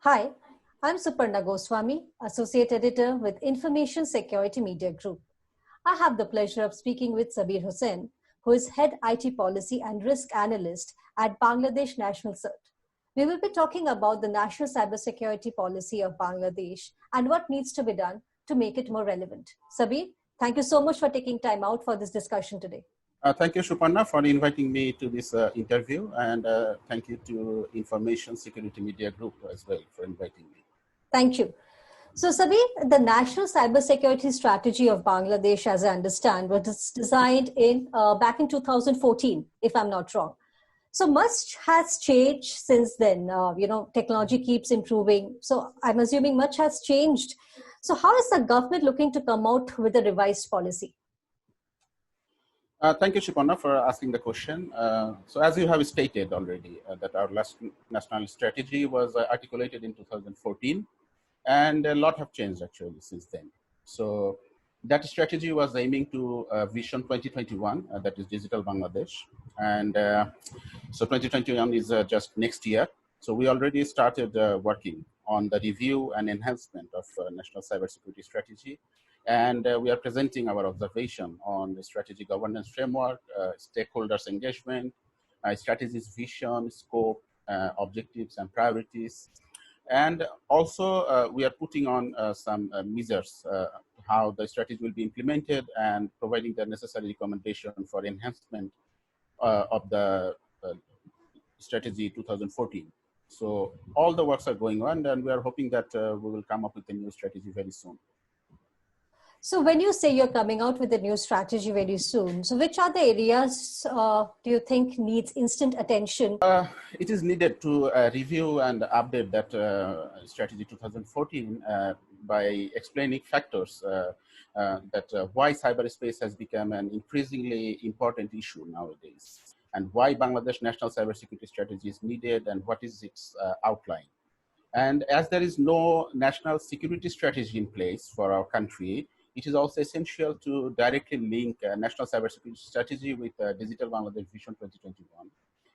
Hi, I'm Suparna Goswami, Associate Editor with Information Security Media Group. I have the pleasure of speaking with Sabir Hussain, who is Head IT Policy and Risk Analyst at Bangladesh National CERT. We will be talking about the National Cybersecurity Policy of Bangladesh and what needs to be done to make it more relevant. Sabir, thank you so much for taking time out for this discussion today. Thank you, Suparna, for inviting me to this interview, and thank you to Information Security Media Group as well for inviting me. Thank you. So, Sabir, the National Cybersecurity Strategy of Bangladesh, as I understand, was designed back in 2014, if I'm not wrong. So much has changed since then. Technology keeps improving. So I'm assuming much has changed. So how is the government looking to come out with a revised policy? Thank you, Suparna, for asking the question. So as you have stated already, that our last national strategy was articulated in 2014, and a lot have changed actually since then. So that strategy was aiming to Vision 2021, that is Digital Bangladesh. And so 2021 is just next year. So we already started working on the review and enhancement of National Cybersecurity Strategy. And we are presenting our observation on the strategy governance framework, stakeholders engagement, strategy's vision, scope, objectives and priorities. And also we are putting on some measures, how the strategy will be implemented and providing the necessary recommendation for enhancement of the strategy 2014. So all the works are going on, and we are hoping that we will come up with a new strategy very soon. So when you say you're coming out with a new strategy very soon, so which are the areas do you think needs instant attention? It is needed to review and update that strategy 2014 by explaining factors that why cyberspace has become an increasingly important issue nowadays, and why Bangladesh National Cybersecurity Strategy is needed and what is its outline. And as there is no national security strategy in place for our country, it is also essential to directly link National Cybersecurity Strategy with Digital Bangladesh Vision 2021,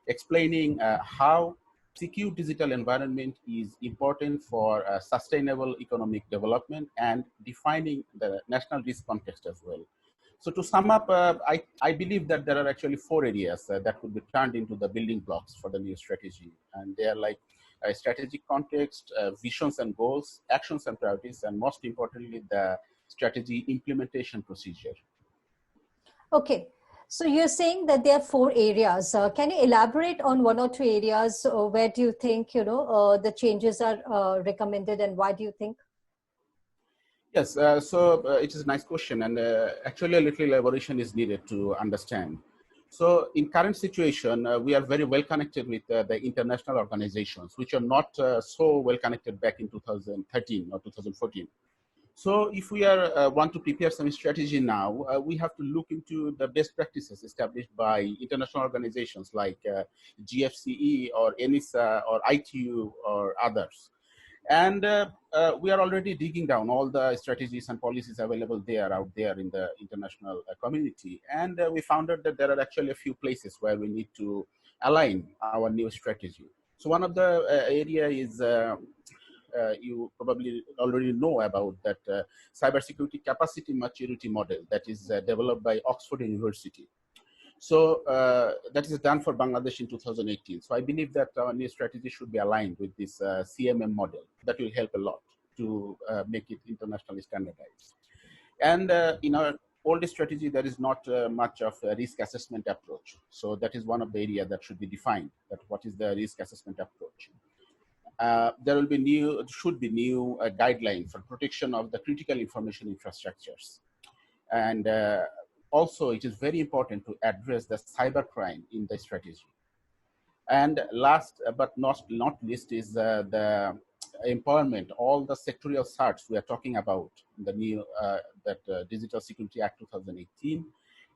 explaining how secure digital environment is important for sustainable economic development and defining the national risk context as well. So to sum up, I believe that there are actually 4 areas that could be turned into the building blocks for the new strategy. And they are like strategic context, visions and goals, actions and priorities, and most importantly, the strategy implementation procedure. Okay, so you're saying that there are 4 areas. Can you elaborate on 1 or 2 areas where do you think the changes are recommended, and why do you think? Yes, so it is a nice question, and actually a little elaboration is needed to understand. So in current situation, we are very well connected with the international organizations, which are not so well connected back in 2013 or 2014. So if we are want to prepare some strategy now, we have to look into the best practices established by international organizations like GFCE or ENISA or ITU or others. And we are already digging down all the strategies and policies available out there in the international community. And we found out that there are actually a few places where we need to align our new strategy. So one of the area is you probably already know about that cybersecurity capacity maturity model that is developed by Oxford University. So that is done for Bangladesh in 2018. So I believe that our new strategy should be aligned with this CMM model. That will help a lot to make it internationally standardized. And in our old strategy, there is not much of a risk assessment approach. So that is one of the areas that should be defined, that what is the risk assessment approach. There will be should be new guidelines for protection of the critical information infrastructures. And also, it is very important to address the cybercrime in the strategy. And last but not least is the empowerment, all the sectorial CERTs we are talking about, the new Digital Security Act 2018,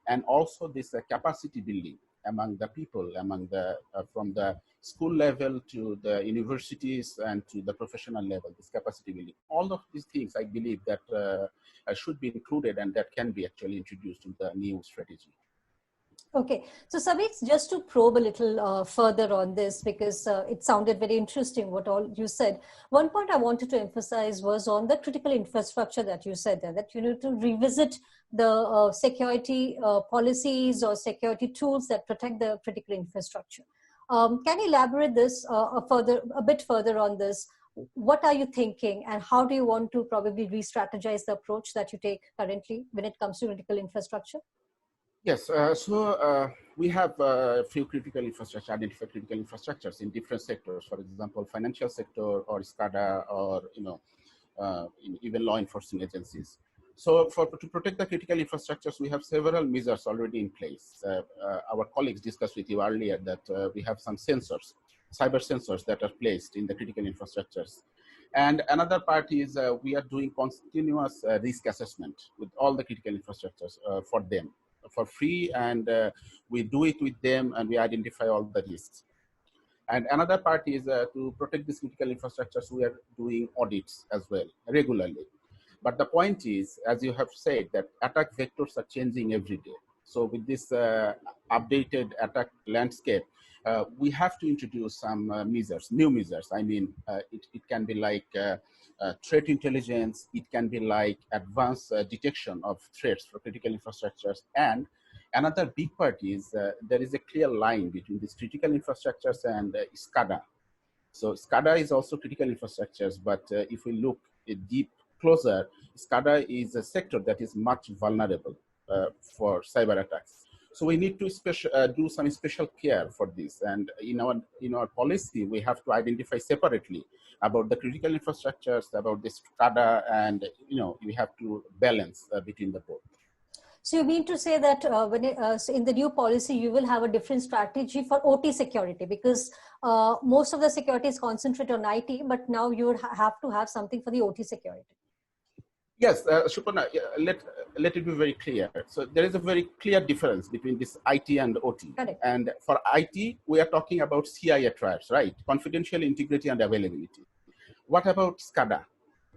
and also this capacity building among the people, among the from the school level to the universities and to the professional level, this capacity building. All of these things, I believe that should be included and that can be actually introduced in the new strategy. Okay, so Sabir, just to probe a little further on this, because it sounded very interesting what all you said. One point I wanted to emphasize was on the critical infrastructure that you said there, that you need to revisit the security policies or security tools that protect the critical infrastructure. Can you elaborate this a bit further on this? What are you thinking, and how do you want to probably re-strategize the approach that you take currently when it comes to critical infrastructure? Yes, we have a few critical infrastructure, identified critical infrastructures in different sectors. For example, financial sector or SCADA or even law enforcement agencies. So to protect the critical infrastructures, we have several measures already in place. Our colleagues discussed with you earlier that we have some sensors, cyber sensors that are placed in the critical infrastructures. And another part is we are doing continuous risk assessment with all the critical infrastructures for them for free, and we do it with them and we identify all the risks. And another part is to protect these critical infrastructures, we are doing audits as well regularly. But the point is, as you have said, that attack vectors are changing every day. So with this updated attack landscape, we have to introduce some measures, new measures. I mean, it can be like threat intelligence, it can be like advanced detection of threats for critical infrastructures. And another big part is there is a clear line between these critical infrastructures and SCADA. So SCADA is also critical infrastructures, but if we look deep closer, SCADA is a sector that is much vulnerable for cyber attacks. So we need to do some special care for this. And in our policy, we have to identify separately about the critical infrastructures, about the SCADA, and we have to balance between the both. So you mean to say that so in the new policy, you will have a different strategy for OT security, because most of the security is concentrated on IT, but now you would have to have something for the OT security. Yes, Shupana, let it be very clear. So there is a very clear difference between this IT and OT. Correct. And for IT, we are talking about CIA trials, right? Confidential, integrity, and availability. What about SCADA?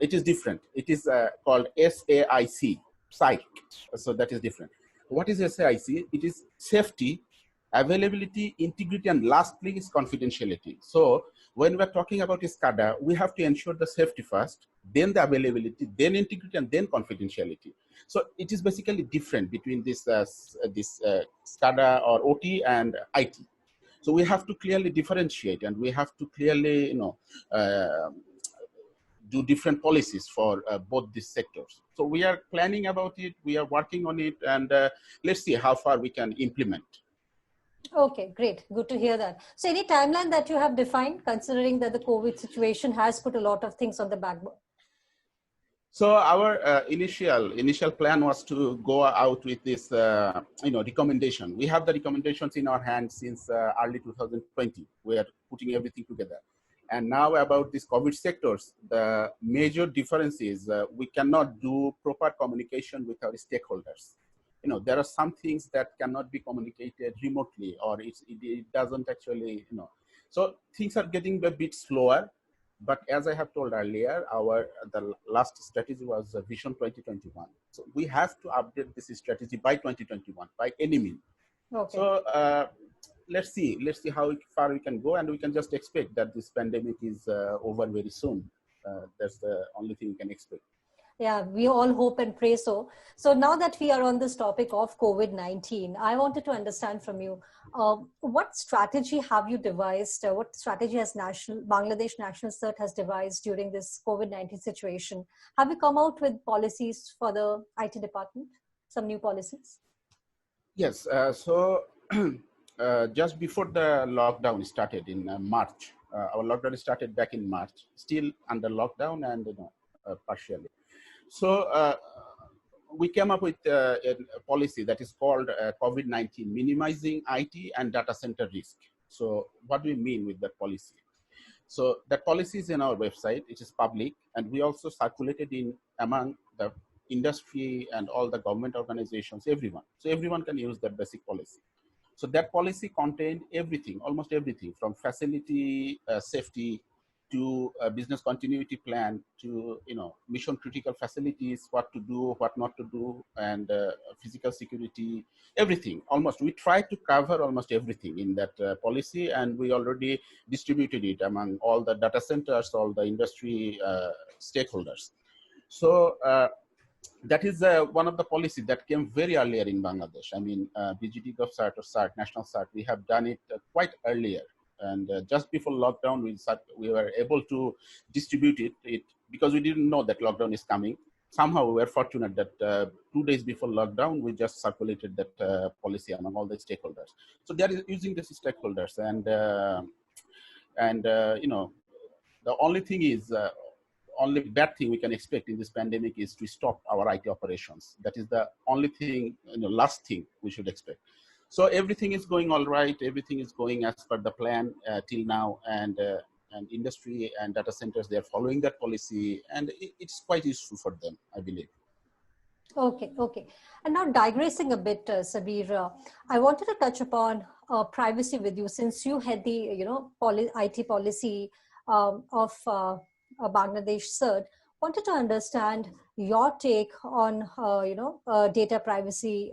It is different. It is called SAIC, psych. So that is different. What is SAIC? It is safety, availability, integrity, and lastly is confidentiality. So when we're talking about SCADA, we have to ensure the safety first, then the availability, then integrity, and then confidentiality. So it is basically different between this SCADA or OT and IT. So we have to clearly differentiate, and we have to clearly, do different policies for both these sectors. So we are planning about it, we are working on it, and let's see how far we can implement. Okay, great. Good to hear that. So any timeline that you have defined, considering that the COVID situation has put a lot of things on the backbone? So our initial plan was to go out with this, recommendation. We have the recommendations in our hands since early 2020. We are putting everything together. And now about these COVID sectors, the major difference is we cannot do proper communication with our stakeholders. There are some things that cannot be communicated remotely, or it doesn't actually, So things are getting a bit slower. But as I have told earlier, the last strategy was Vision 2021. So we have to update this strategy by 2021 by any means. Okay. So let's see how far we can go, and we can just expect that this pandemic is over very soon. That's the only thing we can expect. Yeah, we all hope and pray so. So now that we are on this topic of COVID-19, I wanted to understand from you, what strategy have you devised? What strategy has Bangladesh National CERT has devised during this COVID-19 situation? Have you come out with policies for the IT department? Some new policies? Yes. Just before the lockdown started in March, our lockdown started back in March, still under lockdown and partially. So we came up with a policy that is called COVID-19, minimizing IT and data center risk. So what do we mean with that policy? So that policy is in our website, it is public, and we also circulated among the industry and all the government organizations, everyone. So everyone can use that basic policy. So that policy contained everything, almost everything, from facility safety to a business continuity plan, to mission critical facilities, what to do, what not to do, and physical security, everything. Almost we try to cover almost everything in that policy, and we already distributed it among all the data centers, all the industry stakeholders. So that is one of the policies that came very earlier in Bangladesh. I mean, BGT Gov CERT or CERT, National CERT, we have done it quite earlier. And just before lockdown, we were able to distribute it because we didn't know that lockdown is coming. Somehow we were fortunate that 2 days before lockdown, we just circulated that policy among all the stakeholders. So they are using these stakeholders, and the only thing is, only bad thing we can expect in this pandemic is to stop our IT operations. That is the only thing, last thing we should expect. So everything is going all right. Everything is going as per the plan till now, and industry and data centers, they are following that policy, and it's quite useful for them, I believe. Okay. And now digressing a bit, Sabir, I wanted to touch upon privacy with you, since you had the IT policy of Bangladesh CERT. Wanted to understand your take on data privacy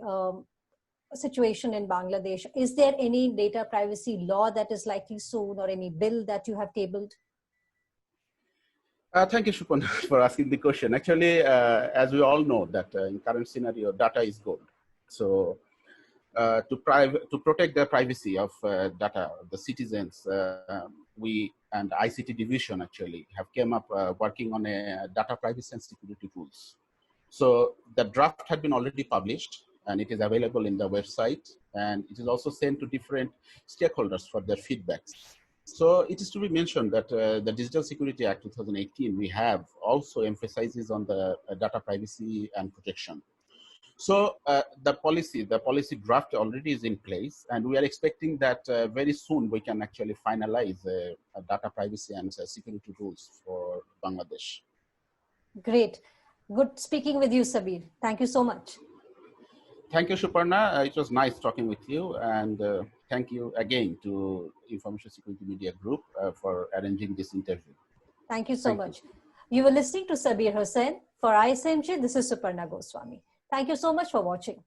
situation in Bangladesh. Is there any data privacy law that is likely soon, or any bill that you have tabled? Thank you, Shupon, for asking the question. Actually, as we all know that in current scenario, data is gold. So to protect the privacy of data, the citizens, we and ICT division actually have came up working on a data privacy and security rules. So the draft had been already published, and it is available in the website, and it is also sent to different stakeholders for their feedbacks. So it is to be mentioned that the Digital Security Act 2018, we have also emphasizes on the data privacy and protection. So the policy draft already is in place, and we are expecting that very soon we can actually finalize data privacy and security rules for Bangladesh. Great. Good speaking with you, Sabir. Thank you so much. Thank you, Suparna. It was nice talking with you, and thank you again to Information Security Media Group for arranging this interview. Thank you so much. You were listening to Sabir Hussain. For ISMG, this is Suparna Goswami. Thank you so much for watching.